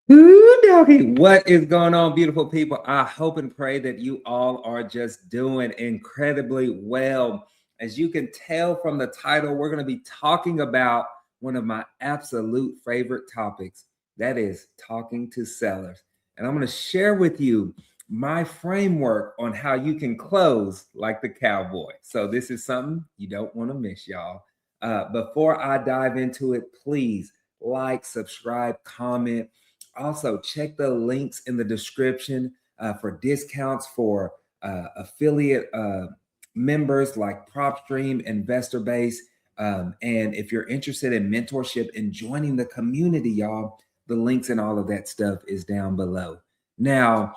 Ooh, doggy. What is going on, beautiful people? I hope and pray that you all are just doing incredibly well. As you can tell from the title, we're going to be talking about one of my absolute favorite topics. That is talking to sellers. And I'm going to share with you my framework on how you can close like the cowboy. So this is something you don't want to miss, y'all. Before I dive into it, please like, subscribe, comment. Also, check the links in the description for discounts for affiliate members like PropStream, InvestorBase. And if you're interested in mentorship and joining the community, y'all, the links and all of that stuff is down below. Now,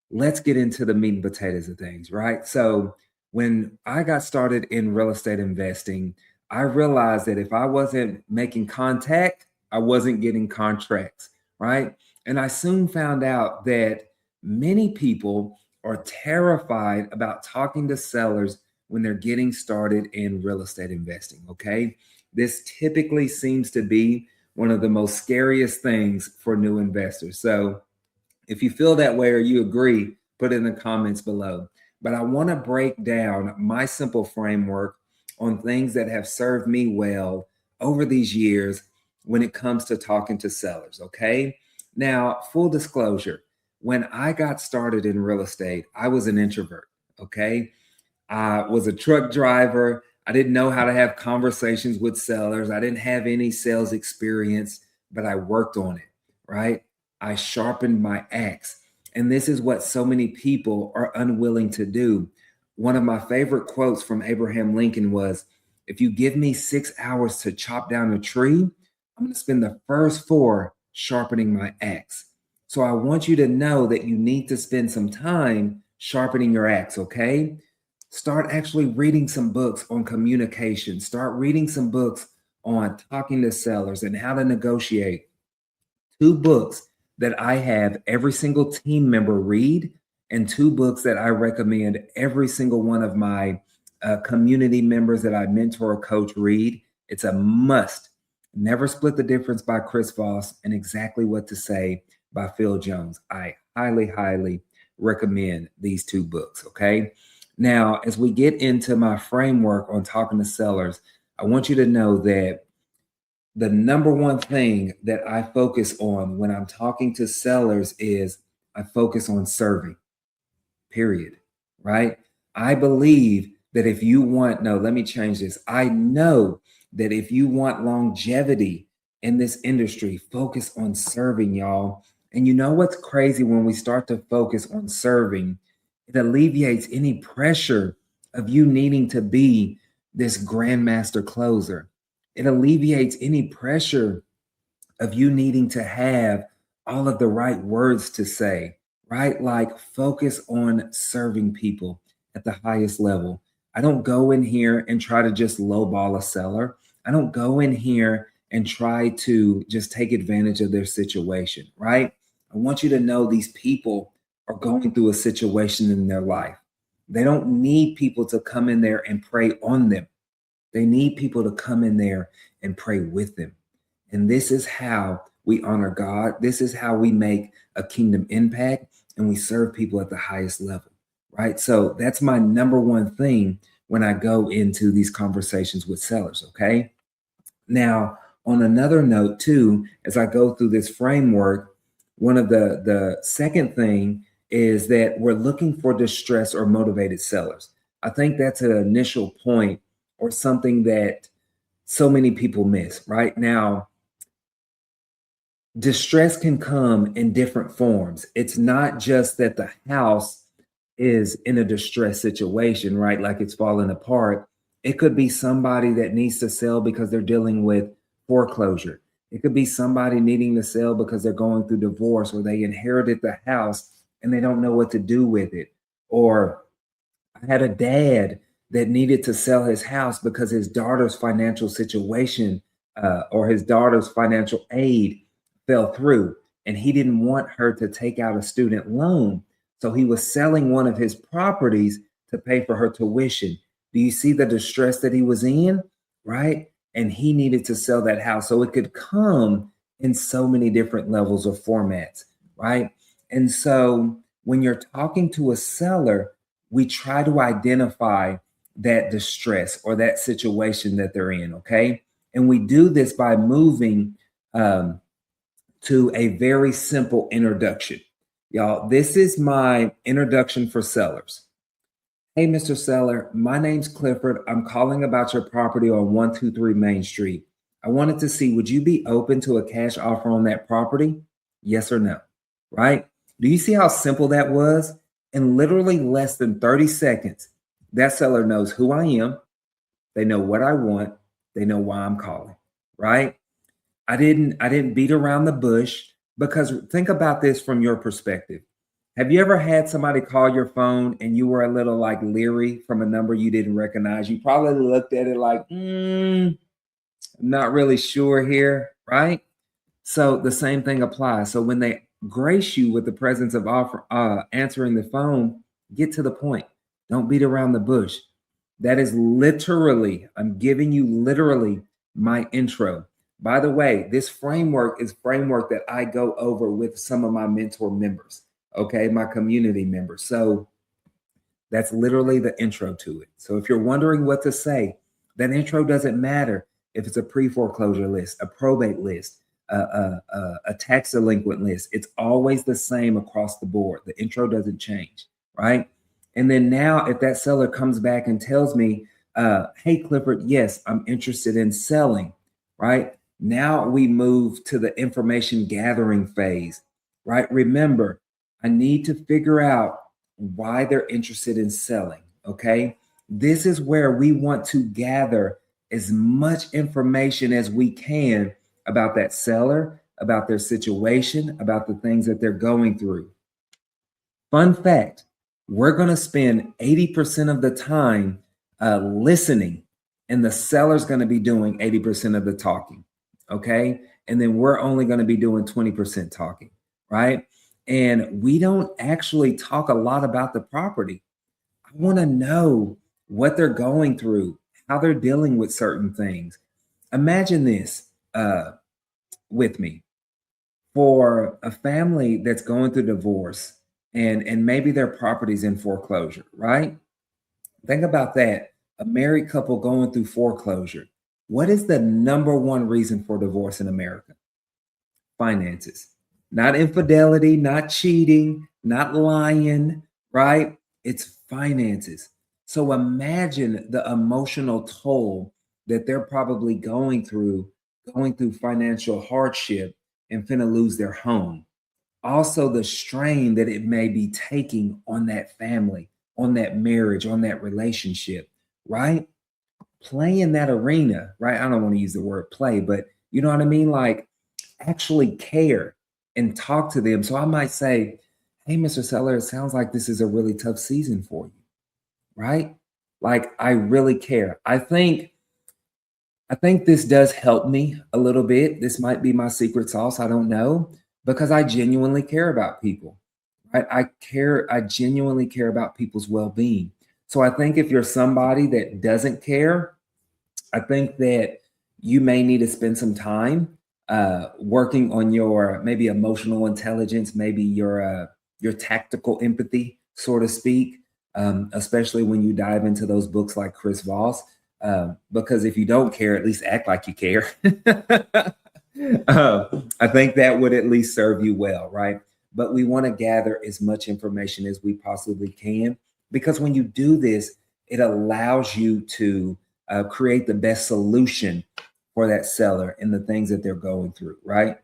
let's get into the meat and potatoes of things, right? So, when I got started in real estate investing, I realized that if I wasn't making contact, I wasn't getting contracts, right? And I soon found out that many people are terrified about talking to sellers when they're getting started in real estate investing, okay? This typically seems to be one of the most scariest things for new investors. So, if you feel that way or you agree, put it in the comments below. But I want to break down my simple framework on things that have served me well over these years when it comes to talking to sellers, okay? Now, full disclosure, when I got started in real estate, I was an introvert, okay? I was a truck driver. I didn't know how to have conversations with sellers. I didn't have any sales experience, but I worked on it, right? I sharpened my axe. And this is what so many people are unwilling to do. One of my favorite quotes from Abraham Lincoln was, if you give me 6 hours to chop down a tree, I'm going to spend the first 4 sharpening my axe. So I want you to know that you need to spend some time sharpening your axe, okay? Start actually reading some books on communication. Start reading some books on talking to sellers and how to negotiate. 2 books that I have every single team member read, and 2 books that I recommend every single one of my community members that I mentor or coach read. It's a must. Never Split the Difference by Chris Voss and Exactly What to Say by Phil Jones. I highly, highly recommend these 2 books, okay? Now, as we get into my framework on talking to sellers, I want you to know that the number one thing that I focus on when I'm talking to sellers is I focus on serving, period, right? I believe that if you want, no, let me change this. I know that if you want longevity in this industry, focus on serving, y'all. And you know what's crazy when we start to focus on serving, it alleviates any pressure of you needing to be this grandmaster closer. It alleviates any pressure of you needing to have all of the right words to say, right? Like focus on serving people at the highest level. I don't go in here and try to just lowball a seller. I don't go in here and try to just take advantage of their situation, right? I want you to know these people are going through a situation in their life. They don't need people to come in there and pray on them. They need people to come in there and pray with them. And this is how we honor God. This is how we make a kingdom impact and we serve people at the highest level, right? So that's my number one thing when I go into these conversations with sellers, okay? Now, on another note too, as I go through this framework, one of the second thing is that we're looking for distressed or motivated sellers. I think that's an initial point or something that so many people miss, right? Now, distress can come in different forms. It's not just that the house is in a distress situation, right? Like it's falling apart. It could be somebody that needs to sell because they're dealing with foreclosure. It could be somebody needing to sell because they're going through divorce or they inherited the house and they don't know what to do with it. Or I had a dad that needed to sell his house because his daughter's financial situation or his daughter's financial aid fell through and he didn't want her to take out a student loan. So he was selling one of his properties to pay for her tuition. Do you see the distress that he was in? Right? And he needed to sell that house. So it could come in so many different levels of formats, right? And so when you're talking to a seller, we try to identify that distress or that situation that they're in, okay? And we do this by moving to a very simple introduction. Y'all, this is my introduction for sellers. Hey, Mr. Seller, my name's Clifford. I'm calling about your property on 123 Main Street. I wanted to see, would you be open to a cash offer on that property? Yes or no, right? Do you see how simple that was? In literally less than 30 seconds, that seller knows who I am. They know what I want. They know why I'm calling, right? I didn't beat around the bush, because think about this from your perspective. Have you ever had somebody call your phone and you were a little like leery from a number you didn't recognize? You probably looked at it like, I'm not really sure here, right? So the same thing applies. So when they grace you with the presence of answering the phone, get to the point. Don't beat around the bush. That is literally, I'm giving you literally my intro. By the way, this framework is framework that I go over with some of my mentor members, okay, my community members. So that's literally the intro to it. So if you're wondering what to say, that intro doesn't matter if it's a pre-foreclosure list, a probate list, a tax delinquent list. It's always the same across the board. The intro doesn't change, right? And then now if that seller comes back and tells me, hey, Clifford, yes, I'm interested in selling, right? Now we move to the information gathering phase, right? Remember, I need to figure out why they're interested in selling, okay? This is where we want to gather as much information as we can about that seller, about their situation, about the things that they're going through. Fun fact, we're going to spend 80% of the time listening, and the seller's going to be doing 80% of the talking, okay? And then we're only going to be doing 20% talking, right? And we don't actually talk a lot about the property. I want to know what they're going through, how they're dealing with certain things. Imagine this with me. For a family that's going through divorce and maybe their property's in foreclosure, right? Think about that. A married couple going through foreclosure. What is the number one reason for divorce in America? Finances. Not infidelity, not cheating, not lying, right? It's finances. So imagine the emotional toll that they're probably going through financial hardship and finna lose their home. Also, the strain that it may be taking on that family, on that marriage, on that relationship, right? Play in that arena, right? I don't want to use the word play, but you know what I mean? Like, actually care and talk to them. So I might say, hey, Mr. Seller, it sounds like this is a really tough season for you, right? Like, I really care. I think this does help me a little bit. This might be my secret sauce. I don't know, because I genuinely care about people. Right? I genuinely care about people's well-being. So I think if you're somebody that doesn't care, I think that you may need to spend some time working on your maybe emotional intelligence, maybe your tactical empathy, so to speak, especially when you dive into those books like Chris Voss. Because if you don't care, at least act like you care. I think that would at least serve you well, right? But we want to gather as much information as we possibly can, because when you do this, it allows you to create the best solution for that seller and the things that they're going through, right?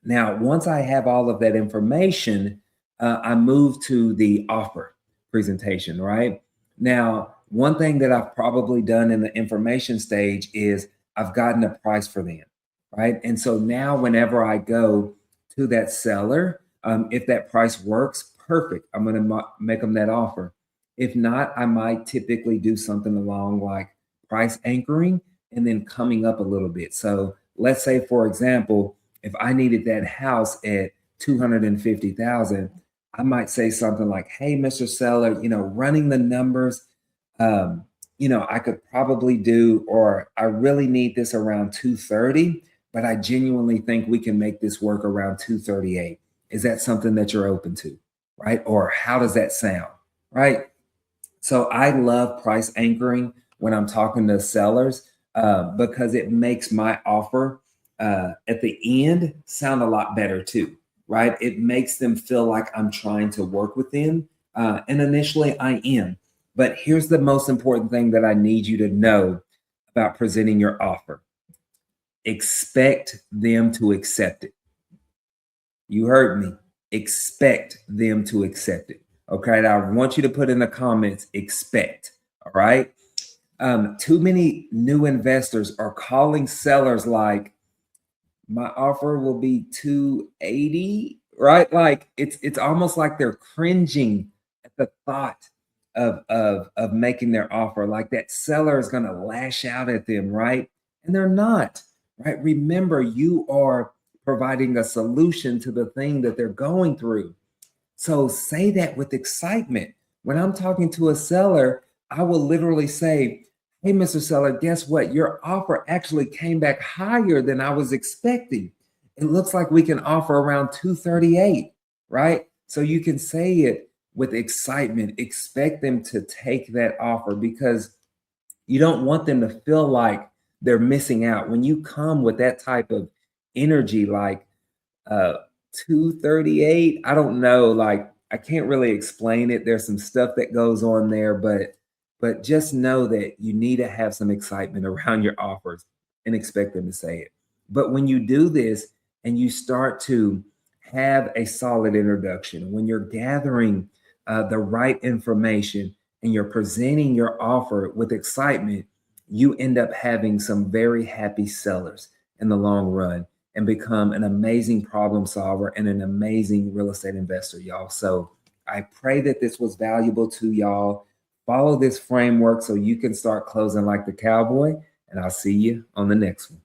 Now, once I have all of that information, I move to the offer presentation, right? Now, one thing that I've probably done in the information stage is I've gotten a price for them, right? And so now whenever I go to that seller, if that price works, perfect. I'm going to make them that offer. If not, I might typically do something along like price anchoring and then coming up a little bit. So let's say, for example, if I needed that house at 250,000, I might say something like, hey, Mr. Seller, running the numbers, I could probably do, or I really need this around 230, but I genuinely think we can make this work around 238. Is that something that you're open to, right? Or how does that sound, right? So I love price anchoring when I'm talking to sellers because it makes my offer at the end sound a lot better too, right? It makes them feel like I'm trying to work with them. And initially I am. But here's the most important thing that I need you to know about presenting your offer. Expect them to accept it. You heard me. Expect them to accept it. Okay. I want you to put in the comments, expect. All right. Too many new investors are calling sellers like, my offer will be 280, right? Like it's almost like they're cringing at the thought of making their offer. Like that seller is gonna lash out at them, right? And they're not, right? Remember, you are providing a solution to the thing that they're going through. So say that with excitement. When I'm talking to a seller, I will literally say, hey, Mr. Seller, guess what? Your offer actually came back higher than I was expecting. It looks like we can offer around 238, right? So you can say it with excitement. Expect them to take that offer because you don't want them to feel like they're missing out. When you come with that type of energy, like, uh 238, I don't know, like I can't really explain it. There's some stuff that goes on there, but just know that you need to have some excitement around your offers and expect them to say it. But when you do this and you start to have a solid introduction, when you're gathering the right information and you're presenting your offer with excitement, you end up having some very happy sellers in the long run and become an amazing problem solver and an amazing real estate investor, y'all. So I pray that this was valuable to y'all. Follow this framework so you can start closing like the cowboy, and I'll see you on the next one.